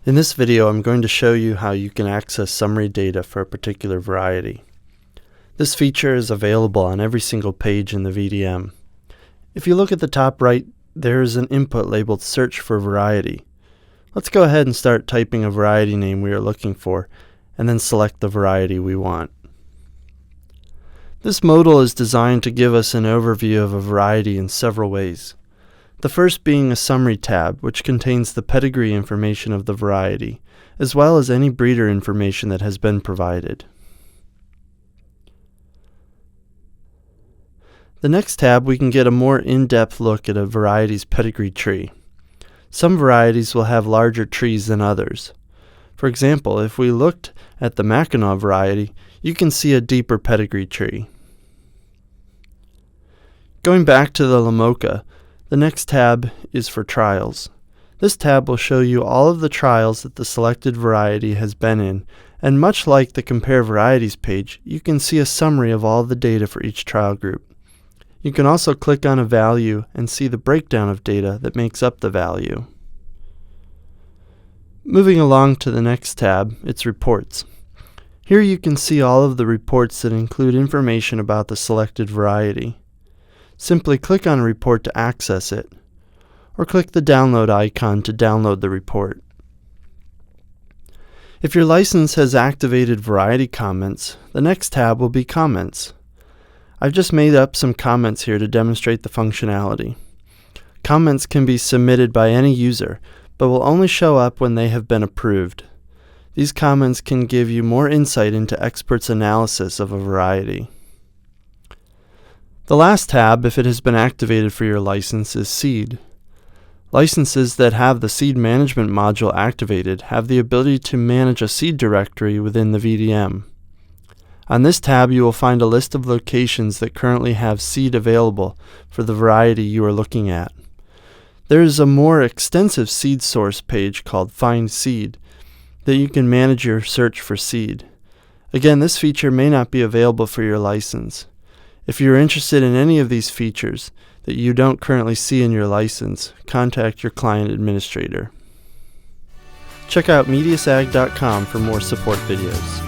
In this video, I'm going to show you how you can access summary data for a particular variety. This feature is available on every single page in the VDM. If you look at the top right, there is an input labeled Search for Variety. Let's go ahead and start typing a variety name we are looking for, and then select the variety we want. This modal is designed to give us an overview of a variety in several ways. The first being a summary tab, which contains the pedigree information of the variety, as well as any breeder information that has been provided. The next tab, we can get a more in-depth look at a variety's pedigree tree. Some varieties will have larger trees than others. For example, if we looked at the Mackinac variety, you can see a deeper pedigree tree. Going back to the Lamoka, the next tab is for trials. This tab will show you all of the trials that the selected variety has been in, and much like the Compare Varieties page, you can see a summary of all the data for each trial group. You can also click on a value and see the breakdown of data that makes up the value. Moving along to the next tab, it's Reports. Here you can see all of the reports that include information about the selected variety. Simply click on a report to access it, or click the download icon to download the report. If your license has activated variety comments, the next tab will be Comments. I've just made up some comments here to demonstrate the functionality. Comments can be submitted by any user, but will only show up when they have been approved. These comments can give you more insight into experts' analysis of a variety. The last tab, if it has been activated for your license, is Seed. Licenses that have the Seed Management module activated have the ability to manage a seed directory within the VDM. On this tab, you will find a list of locations that currently have seed available for the variety you are looking at. There is a more extensive seed source page called Find Seed that you can manage your search for seed. Again, this feature may not be available for your license. If you are interested in any of these features that you don't currently see in your license, contact your client administrator. Check out mediusag.com for more support videos.